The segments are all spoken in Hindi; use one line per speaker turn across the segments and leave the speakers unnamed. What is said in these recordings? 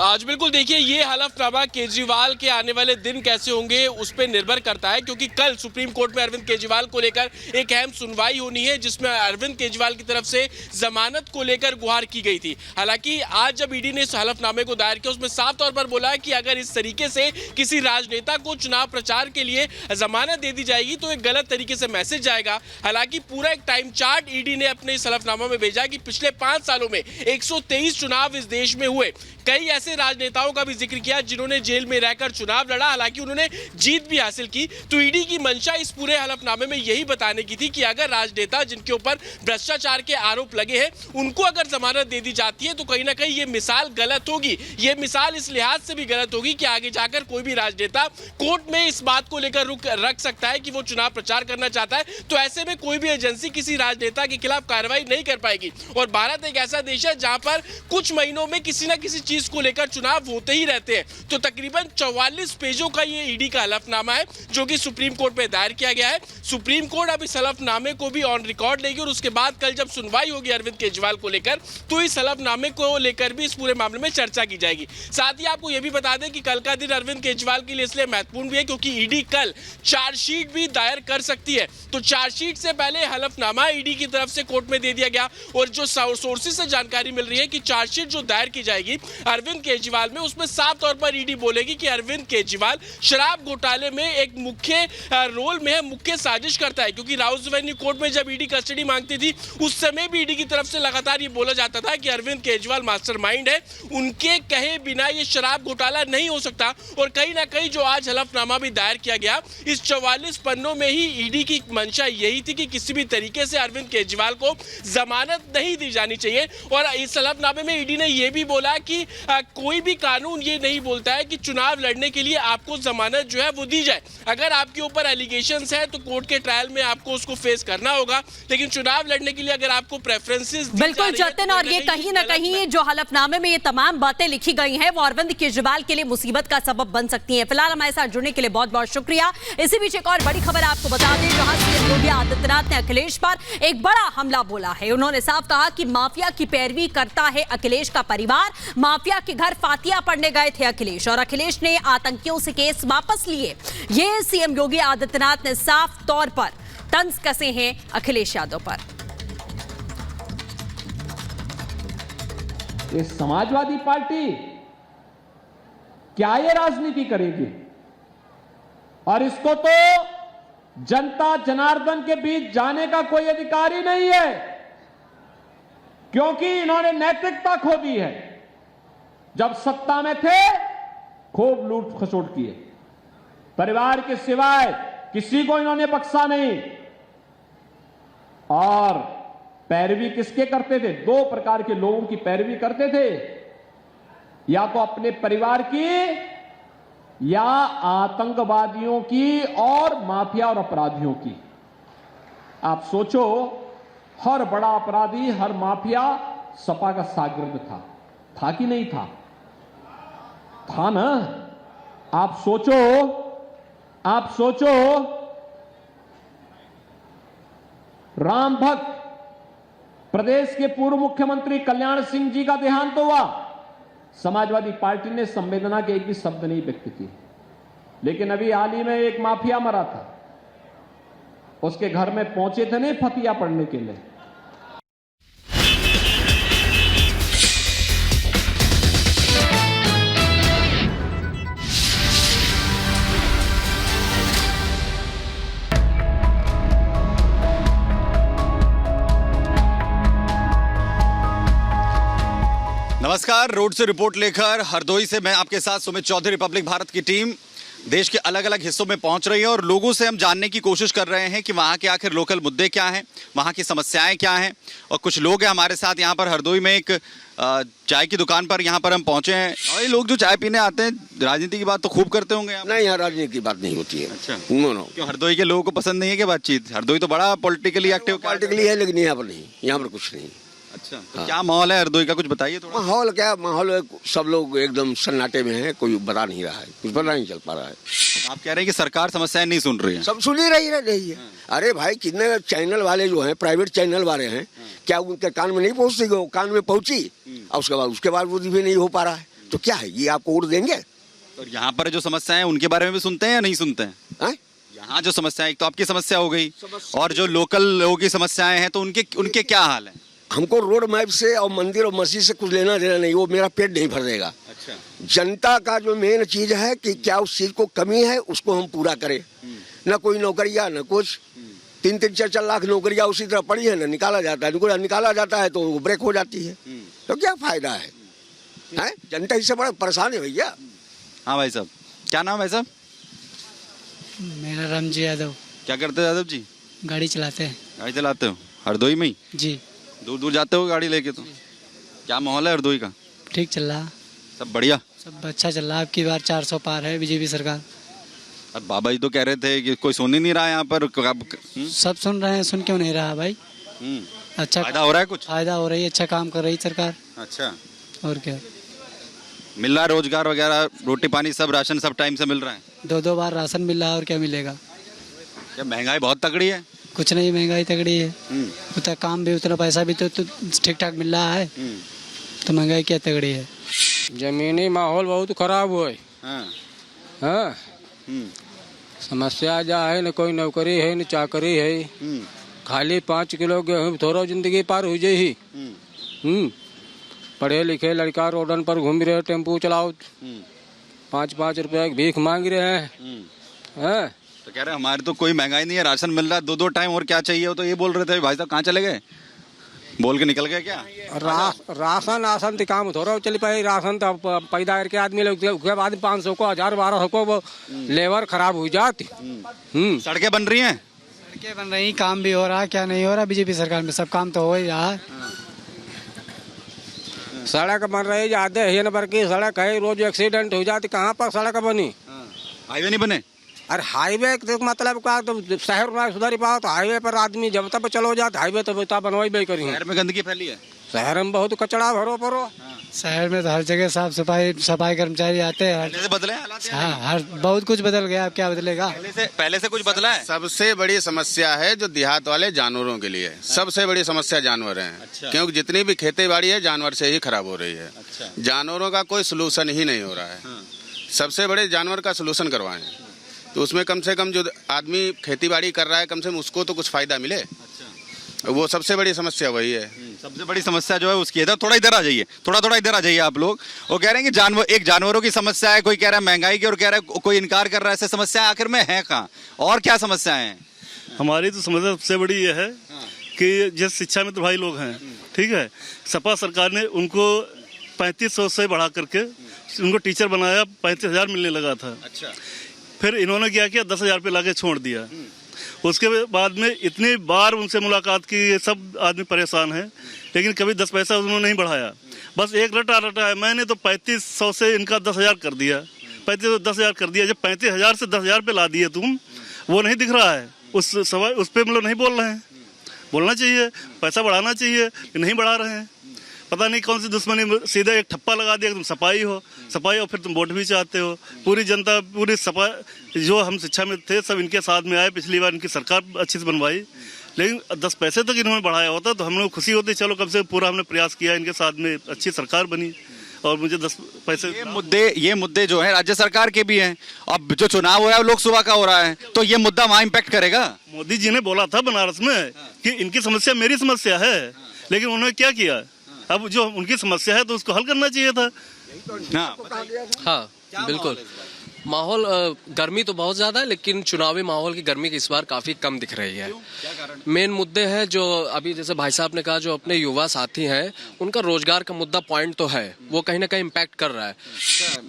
आज बिल्कुल देखिए, ये हलफनामा केजरीवाल के आने वाले दिन कैसे होंगे उस पर निर्भर करता है, क्योंकि कल सुप्रीम कोर्ट में अरविंद केजरीवाल को लेकर एक अहम सुनवाई होनी है, जिसमें अरविंद केजरीवाल की तरफ से जमानत को लेकर गुहार की गई थी। हालांकि आज जब ईडी ने इस हलफनामे को दायर किया, उसमें साफ तौर पर बोला है कि अगर इस तरीके से किसी राजनेता को चुनाव प्रचार के लिए जमानत दे दी जाएगी तो एक गलत तरीके से मैसेज जाएगा। हालांकि पूरा एक टाइम चार्ट ईडी ने अपने इस हलफनामा में भेजा कि पिछले 5 सालों में 123 चुनाव इस देश में हुए। कई ऐसे राजनेताओं का भी जिक्र किया जिन्होंने जेल में रहकर चुनाव लड़ा, हालांकि उन्होंने जीत भी हासिल की। तो ईडी की मंशा इस पूरे हलफनामे में यही बताने की थी कि अगर राजनेता जिनके ऊपर भ्रष्टाचार के आरोप लगे हैं उनको अगर जमानत दे दी जाती है तो कहीं ना कहीं ये मिसाल गलत होगी। ये मिसाल इस लिहाज से भी गलत होगी कि आगे जाकर कोई भी राजनेता कोर्ट में इस बात को लेकर रख सकता है कि वो चुनाव प्रचार करना चाहता है, तो ऐसे में कोई भी एजेंसी किसी राजनेता के खिलाफ कार्रवाई नहीं कर पाएगी। और भारत एक ऐसा देश है जहां पर कुछ महीनों में किसी ना किसी चीज को लेकर चुनाव होते ही रहते हैं। तो तकरीबन 44 पेजों का ये ईडी का हलफनामा है जो कि सुप्रीम कोर्ट में दायर किया गया है। सुप्रीम कोर्ट अब इस हलफनामे को भी ऑन रिकॉर्ड लेगी और उसके बाद कल जब सुनवाई होगी अरविंद केजरीवाल को लेकर तो इस हलफनामे को लेकर भी इस पूरे मामले में चर्चा की जाएगी। साथ ही आपको यह भी बता दें कि कल का दिन अरविंद केजरीवाल के लिए इसलिए महत्वपूर्ण भी है क्योंकि ईडी कल चार्जशीट भी दायर कर सकती है। तो चार्जशीट से पहले हलफनामा ईडी की तरफ से कोर्ट में दे दिया गया और जो सोर्सेज से जानकारी मिल रही है कि चार्जशीट जो दायर की जाएगी अरविंद केजरीवाल में, उसमें साफ तौर पर ईडी बोलेगी कि अरविंद केजरीवाल शराब घोटाले में एक मुख्य रोल में है, मुख्य साजिश करता है। क्योंकि राउस एवेन्यू कोर्ट में जब ईडी कस्टडी मांगती थी उस समय भी ईडी की तरफ से लगातार ये बोला जाता था कि अरविंद केजरीवाल मास्टरमाइंड है, उनके कहे बिना ये शराब घोटाला नहीं हो सकता। और कहीं ना कहीं जो आज हलफनामा भी दायर किया गया, इस 44 पन्नों में ही ईडी की मंशा यही थी कि किसी भी तरीके से अरविंद केजरीवाल को जमानत नहीं दी जानी चाहिए। और इस हलफनामे में ईडी ने यह भी बोला कि कोई भी कानून ये नहीं बोलता है कि चुनाव लड़ने के लिए आपको जमानत जो है वो दी जाए। अगर आपके ऊपर एलिगेशंस है तो कोर्ट के ट्रायल में आपको उसको फेस करना होगा, लेकिन चुनाव लड़ने के लिए अगर आपको प्रेफरेंसेस
बिल्कुल जतिन, और ये कहीं ना कहीं जो हलफनामे में ये तमाम बातें लिखी गई हैं वो अरविंद केजरीवाल के लिए मुसीबत का सबब बन सकती हैं। फिलहाल हमारे साथ जुड़ने के लिए बहुत बहुत शुक्रिया। इसी बीच एक और बड़ी खबर आपको बता दें, जहां सीएम योगी आदित्यनाथ ने अखिलेश पर एक बड़ा हमला बोला है। उन्होंने साफ कहा कि माफिया की पैरवी करता है अखिलेश का परिवार। माफिया के घर फातिया पढ़ने गए थे अखिलेश और अखिलेश ने आतंकियों से केस वापस लिए। ये सीएम योगी आदित्यनाथ ने साफ तौर पर तंज कसे हैं अखिलेश यादव पर।
ये समाजवादी पार्टी क्या ये राजनीति करेगी? और इसको तो जनता जनार्दन के बीच जाने का कोई अधिकार ही नहीं है, क्योंकि इन्होंने नैतिकता खो दी है। जब सत्ता में थे खूब लूट खसोट किए, परिवार के सिवाय किसी को इन्होंने बख्शा नहीं। और पैरवी किसके करते थे? 2 प्रकार के लोगों की पैरवी करते थे, या तो अपने परिवार की या आतंकवादियों की और माफिया और अपराधियों की। आप सोचो, हर बड़ा अपराधी, हर माफिया सपा का शागिर्द था कि नहीं था? था ना। आप सोचो राम भक्त प्रदेश के पूर्व मुख्यमंत्री कल्याण सिंह जी का देहांत हुआ, समाजवादी पार्टी ने संवेदना के एक भी शब्द नहीं व्यक्त किए। लेकिन अभी हाल ही में एक माफिया मरा था, उसके घर में पहुंचे थे नहीं फतिया पढ़ने के लिए।
नमस्कार, रोड से रिपोर्ट लेकर हरदोई से मैं आपके साथ सुमित चौधरी। रिपब्लिक भारत की टीम देश के अलग अलग हिस्सों में पहुंच रही है और लोगों से हम जानने की कोशिश कर रहे हैं कि वहां के आखिर लोकल मुद्दे क्या हैं, वहां की समस्याएं क्या हैं। और कुछ लोग हैं हमारे साथ यहाँ पर हरदोई में एक चाय की दुकान पर यहाँ पर हम पहुंचे हैं। और ये लोग जो चाय पीने आते हैं राजनीति की बात तो खूब करते होंगे आप?
नहीं, यहाँ राजनीति की बात नहीं होती है।
अच्छा,
नो।
क्यों हरदोई के लोगों को पसंद नहीं है क्या बातचीत? हरदोई तो बड़ा पॉलिटिकली एक्टिव
पॉलिटिकली है, लेकिन यहाँ पर नहीं, यहाँ पर कुछ नहीं।
अच्छा, तो क्या माहौल है हरदोई का, कुछ बताइए थोड़ा।
माहौल क्या माहौल है, सब लोग एकदम सन्नाटे में है, कोई बता नहीं रहा है, कुछ पता नहीं चल पा रहा है।
आप कह रहे हैं कि सरकार समस्याएं नहीं सुन रही है?
सब सुन ही रही है। अरे भाई, कितने चैनल वाले जो हैं, प्राइवेट चैनल वाले हैं, क्या उनके कान में नहीं पहुंचती? कान में पहुंची और उसके बाद वो भी नहीं हो पा रहा है। तो क्या है, ये आपको वोट देंगे?
और यहाँ पर जो समस्या है उनके बारे में भी सुनते हैं या नहीं सुनते हैं?
हैं?
यहाँ जो समस्या है, एक तो आपकी समस्या हो गई और जो लोकल लोगों की समस्याएं हैं तो उनके क्या हाल है?
हमको रोड मैप से और मंदिर और मस्जिद से कुछ लेना देना नहीं, वो मेरा पेट नहीं भर देगा।
अच्छा।
जनता का जो मेन चीज है कि क्या उस चीज को कमी है उसको हम पूरा करें। न कोई नौकरियां न कुछ, 3-3, 4-4 लाख नौकरियां उसी तरह पड़ी है, न निकाला जाता है, निकाला जाता है तो वो ब्रेक हो जाती है। तो क्या फायदा है? जनता इससे बड़ा परेशान है भैया।
हाँ भाई साहब, क्या नाम है साहब?
मेरा रामजी यादव।
क्या करते हो यादव जी?
गाड़ी चलाते हैं।
गाड़ी चलाते हो हरदोई में ही?
जी।
दूर दूर जाते हो गाड़ी लेके? तो क्या माहौल है हरदोई का?
ठीक चल रहा,
सब बढ़िया,
सब अच्छा चल रहा। अब की बार 400 पार है बीजेपी सरकार।
अब बाबा जी तो कह रहे थे कि कोई सुन ही नहीं रहा है यहाँ पर।
सब सुन रहे हैं, सुन क्यों नहीं रहा भाई? अच्छा
फायदा हो रहा है कुछ?
फायदा हो रही है, अच्छा काम कर रही सरकार।
अच्छा,
और क्या,
मिल रहा है रोजगार वगैरह, रोटी पानी सब, राशन सब टाइम से मिल रहा है?
2-2 बार राशन मिल रहा है, और क्या मिलेगा?
क्या महंगाई बहुत तगड़ी है?
कुछ नहीं, महंगाई तगड़ी है। उतना काम भी, उतना पैसा भी तो ठीक ठाक मिल रहा है, तो महंगाई क्या तगड़ी है?
जमीनी माहौल बहुत खराब हुआ है। हाँ। समस्या जा है, न कोई नौकरी है न चाकरी है। खाली 5 किलो गेहूँ थोड़ा जिंदगी पार हो जाए। पढ़े लिखे लड़का रोडन पर घूम रहे, टेम्पू चलाओ, 5-5 रुपया की भीख मांग रहे हैं।
तो कह रहे हमारे तो कोई महंगाई नहीं है, राशन मिल रहा है 2-2 टाइम, और क्या चाहिए? तो ये बोल रहे थे। भाई साहब कहाँ चले गए? बोल के निकल गए क्या?
राशन तो काम थोड़ा चल पाए। राशन तो पैदा करके आदमी लोग, उसके बाद 500 को 1000-1200 को वो लेबर खराब हो जाती।
सड़कें बन रही हैं?
सड़कें बन रही, काम भी हो रहा, क्या नहीं हो रहा बीजेपी सरकार में? सब काम तो हो ही रहा है।
सड़क बन रही, ज्यादा है नंबर की सड़क है, रोज एक्सीडेंट हो जाती। कहाँ पर सड़क बनी?
हाईवे नहीं बने?
अरे हाईवे तो मतलब का, तो शहर में सुधारी पाओ तो हाईवे पर आदमी जब तक चलो जाते, हाईवे तो बेटा बनवाई करेंगे।
शहर में गंदगी फैली है,
शहर में बहुत कचरा भरो परो।
शहर में तो हर जगह सफाई कर्मचारी आते हैं।
पहले से बदले हैं हालात?
हाँ, हर बहुत कुछ बदल गया, अब क्या बदलेगा?
पहले से कुछ बदला है?
सबसे बड़ी समस्या है जो देहात वाले जानवरों के लिए, सबसे बड़ी समस्या जानवर हैं।
अच्छा।
क्योंकि जितनी भी खेती बाड़ी है जानवर से ही खराब हो रही है।
अच्छा।
जानवरों का कोई सोल्यूशन ही नहीं हो रहा है। सबसे बड़े जानवर का सोल्यूशन करवाएं, तो उसमें कम से कम जो आदमी खेती बाड़ी कर रहा है, कम से कम उसको तो कुछ फायदा मिले। अच्छा। वो सबसे बड़ी समस्या वही है।
सबसे बड़ी समस्या जो है उसकी है। थोड़ा इधर आ जाइए, थोड़ा इधर आ जाइए आप लोग। वो कह रहे हैं कि जानवरों की समस्या है, कोई कह रहा है महंगाई की, और कह रहा है कोई इनकार कर रहा है। ऐसे समस्या आखिर में है कहाँ, और क्या समस्याएं हैं?
हमारी तो समस्या सबसे बड़ी ये है कि जिस शिक्षा में तो भाई लोग हैं, ठीक है, सपा सरकार ने उनको 3500 से बढ़ा करके उनको टीचर बनाया, 35,000 मिलने लगा था।
अच्छा।
फिर इन्होंने क्या किया, 10,000 पे लाके छोड़ दिया। उसके बाद में इतनी बार उनसे मुलाकात की, ये सब आदमी परेशान है, लेकिन कभी 10 पैसा उन्होंने नहीं बढ़ाया। बस एक रटा है, मैंने तो 3500 से इनका 10,000 कर दिया, 3500 10,000 कर दिया। जब 35,000 से 10,000 पे ला दिए तुम, वो नहीं दिख रहा है उस पे, मतलब नहीं बोल रहे हैं। बोलना चाहिए, पैसा बढ़ाना चाहिए, नहीं बढ़ा रहे हैं। पता नहीं कौन सी दुश्मनी, सीधा एक ठप्पा लगा दिया, तुम सपाई हो, और फिर तुम वोट भी चाहते हो। पूरी जनता, पूरी सपा, जो हम शिक्षा में थे सब इनके साथ में आए। पिछली बार इनकी सरकार अच्छी से बनवाई, लेकिन 10 पैसे तक इन्होंने बढ़ाया होता तो हम लोग खुशी होती, चलो कम से पूरा हमने प्रयास किया, इनके साथ में अच्छी सरकार बनी, और मुझे 10 पैसे।
ये मुद्दे जो है राज्य सरकार के भी हैं। अब जो चुनाव हो रहा है लोकसभा का हो रहा है, तो ये मुद्दा वहाँ इम्पैक्ट करेगा। मोदी जी ने बोला था बनारस में कि इनकी समस्या मेरी समस्या है, लेकिन उन्होंने क्या किया? अब जो उनकी समस्या है तो उसको हल करना चाहिए था।
हाँ बिल्कुल। माहौल गर्मी तो बहुत ज्यादा है, लेकिन चुनावी माहौल की गर्मी इस बार काफी कम दिख रही है। मेन मुद्दे हैं जो अभी जैसे भाई साहब ने कहा, जो अपने युवा साथी हैं उनका रोजगार का मुद्दा पॉइंट तो है, वो कहीं ना कहीं इम्पैक्ट कर रहा है।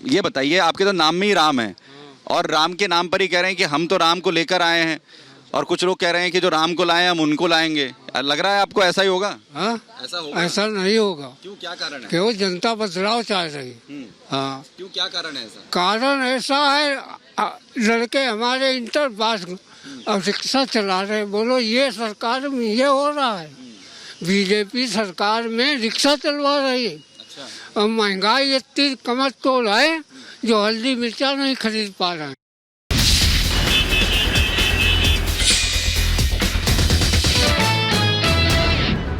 ये बताइए, आपके तो नाम में ही राम है, और राम के नाम पर ही कह रहे हैं कि हम तो राम को लेकर आए हैं, और कुछ लोग कह रहे हैं कि जो राम को लाए हम उनको लाएंगे। लग रहा है आपको ऐसा ही होगा?
हाँ,
ऐसा होगा?
ऐसा नहीं होगा।
क्यों, क्या कारण है?
क्यों जनता बदलाव चाह रही। हाँ,
क्यों, क्या कारण है ऐसा?
कारण ऐसा है, लड़के हमारे इंटर पास अब रिक्शा चला रहे, बोलो ये सरकार में ये हो रहा है। बीजेपी सरकार में रिक्शा चलवा रही है। अच्छा। और महंगाई इतनी कमर तोड़ है, जो हल्दी मिर्चा नहीं खरीद पा रहे हैं।